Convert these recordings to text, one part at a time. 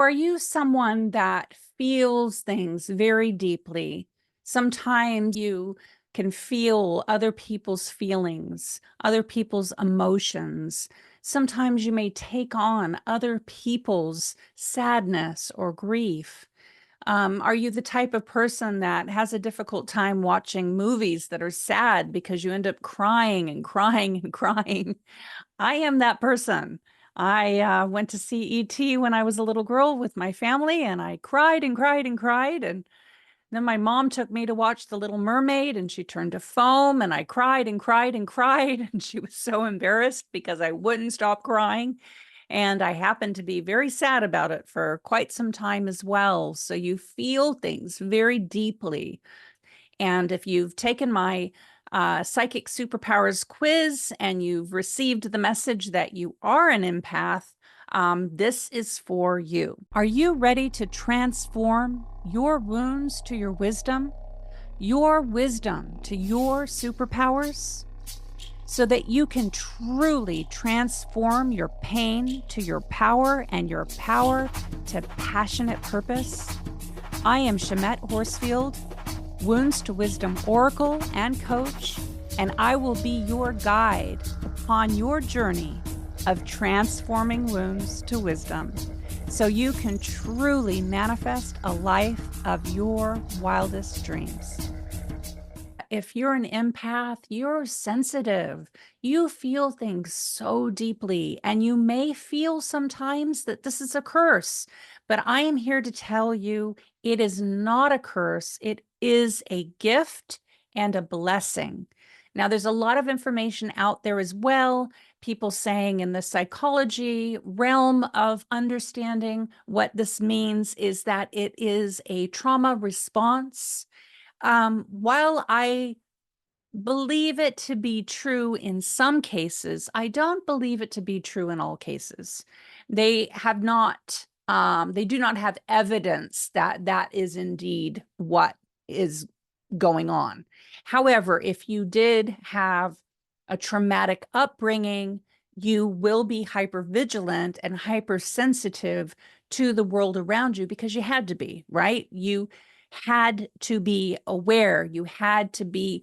Are you someone that feels things very deeply? Sometimes you can feel other people's feelings, other people's emotions. Sometimes you may take on other people's sadness or grief. Are you the type of person that has a difficult time watching movies that are sad because you end up crying and crying and crying? I am that person. I went to see E.T. when I was a little girl with my family, and I cried and cried and cried. And then my mom took me to watch The Little Mermaid, and she turned to foam, and I cried and cried and cried. And she was so embarrassed because I wouldn't stop crying. And I happened to be very sad about it for quite some time as well. So you feel things very deeply. And if you've taken my Psychic Superpowers quiz and you've received the message that you are an empath, this is for you. Are you ready to transform your wounds to your wisdom to your superpowers? So that you can truly transform your pain to your power and your power to passionate purpose? I am Schamet Horsfield, Wounds to Wisdom Oracle and Coach, and I will be your guide upon your journey of transforming wounds to wisdom so you can truly manifest a life of your wildest dreams. If you're an empath, you're sensitive. You feel things so deeply, and you may feel sometimes that this is a curse, but I am here to tell you it is not a curse. It is a gift and a blessing. Now, there's a lot of information out there as well. People saying in the psychology realm of understanding what this means is that it is a trauma response. While I believe it to be true in some cases, I don't believe it to be true in all cases. They have not, they do not have evidence that that is indeed what is going on. However, if you did have a traumatic upbringing, you will be hypervigilant and hypersensitive to the world around you because you had to be, right? You had to be aware, you had to be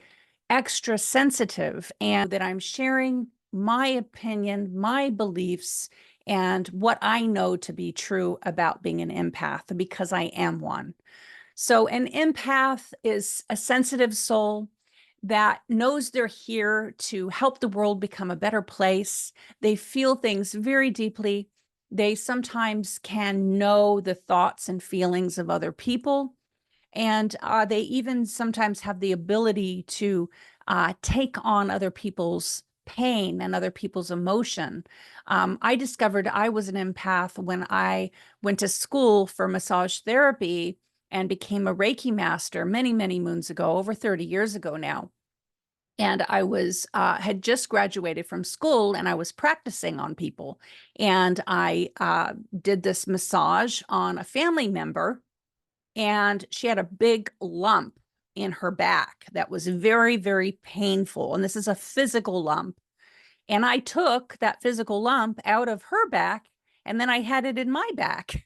extra sensitive, and that I'm sharing my opinion, my beliefs, and what I know to be true about being an empath because I am one. So, an empath is a sensitive soul that knows they're here to help the world become a better place. They feel things very deeply. They sometimes can know the thoughts and feelings of other people. And they even sometimes have the ability to take on other people's pain and other people's emotion. I discovered I was an empath when I went to school for massage therapy and became a Reiki master many, many moons ago, over 30 years ago now. And I was had just graduated from school, and I was practicing on people. And I did this massage on a family member, and she had a big lump in her back that was very, very painful. And this is a physical lump. And I took that physical lump out of her back, and then I had it in my back.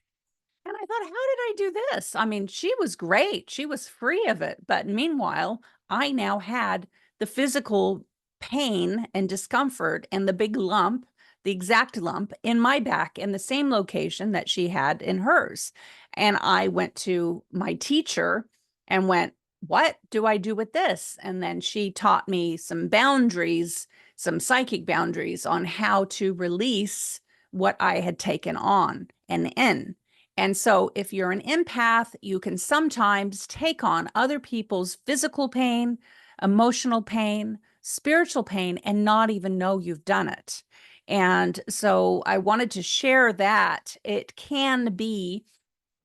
And I thought, how did I do this? I mean, she was great. She was free of it. But meanwhile, I now had the physical pain and discomfort and the big lump, the exact lump in my back in the same location that she had in hers. And I went to my teacher and went, what do I do with this? And then she taught me some boundaries, some psychic boundaries on how to release what I had taken on and in. And so if you're an empath, you can sometimes take on other people's physical pain, emotional pain, spiritual pain, and not even know you've done it. And so I wanted to share that it can be,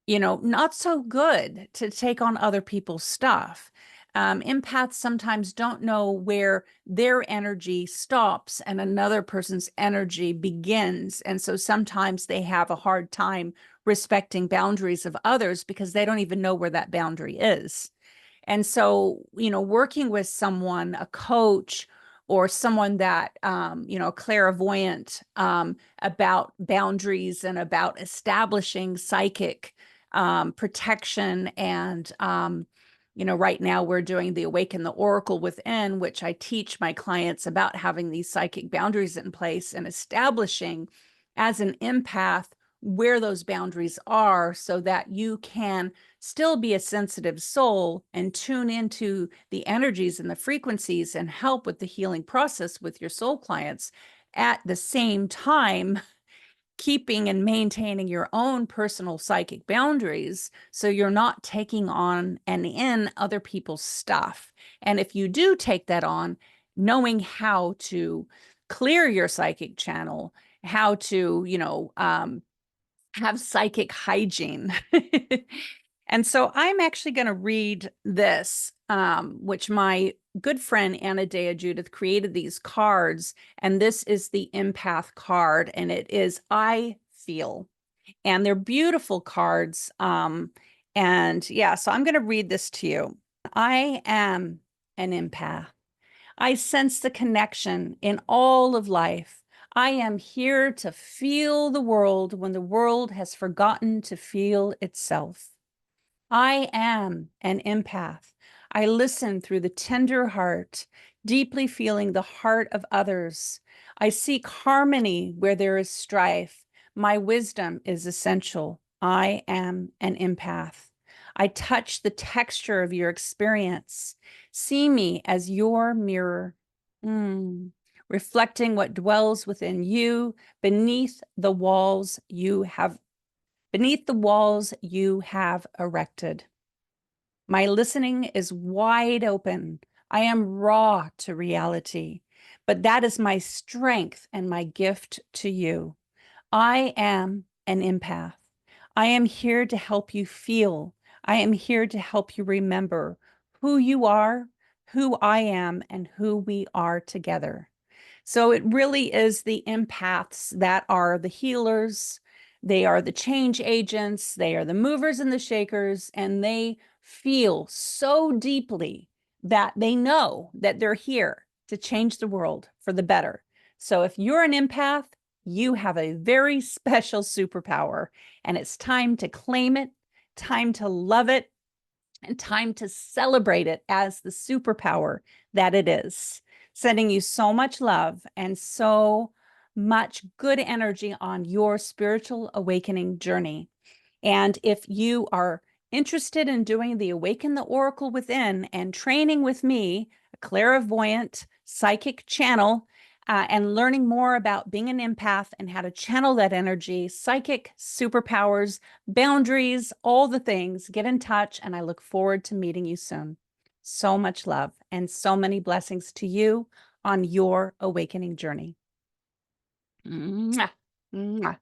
not so good to take on other people's stuff. Empaths sometimes don't know where their energy stops and another person's energy begins. And so sometimes they have a hard time respecting boundaries of others because they don't even know where that boundary is. And so, working with someone, a coach, or someone that, clairvoyant, about boundaries and about establishing psychic protection. And, right now we're doing the Awaken the Oracle Within, which I teach my clients about having these psychic boundaries in place and establishing as an empath where those boundaries are so that you can still be a sensitive soul and tune into the energies and the frequencies and help with the healing process with your soul clients at the same time, keeping and maintaining your own personal psychic boundaries so you're not taking on and in other people's stuff. And if you do take that on, knowing how to clear your psychic channel, how to, have psychic hygiene. And so I'm actually going to read this, which my good friend Anna Dea Judith created these cards. And this is the empath card, and it is I feel. And they're beautiful cards. And yeah, so I'm going to read this to you. I am an empath. I sense the connection in all of life. I am here to feel the world when the world has forgotten to feel itself. I am an empath. I listen through the tender heart, deeply feeling the heart of others. I seek harmony where there is strife. My wisdom is essential. I am an empath. I touch the texture of your experience. See me as your mirror, reflecting what dwells within you beneath the walls you have erected. My listening is wide open. I am raw to reality, but that is my strength and my gift to you. I am an empath. I am here to help you feel. I am here to help you remember who you are, who I am, and who we are together. So it really is the empaths that are the healers. They are the change agents. They are the movers and the shakers, and they feel so deeply that they know that they're here to change the world for the better. So if you're an empath, you have a very special superpower, and it's time to claim it, time to love it, and time to celebrate it as the superpower that it is. Sending you so much love and so much good energy on your spiritual awakening journey. And if you are interested in doing the Awaken the Oracle Within and training with me, a clairvoyant psychic channel, and learning more about being an empath and how to channel that energy, psychic superpowers, boundaries, all the things, get in touch. And I look forward to meeting you soon. So much love and so many blessings to you on your awakening journey. Mwah. Mwah.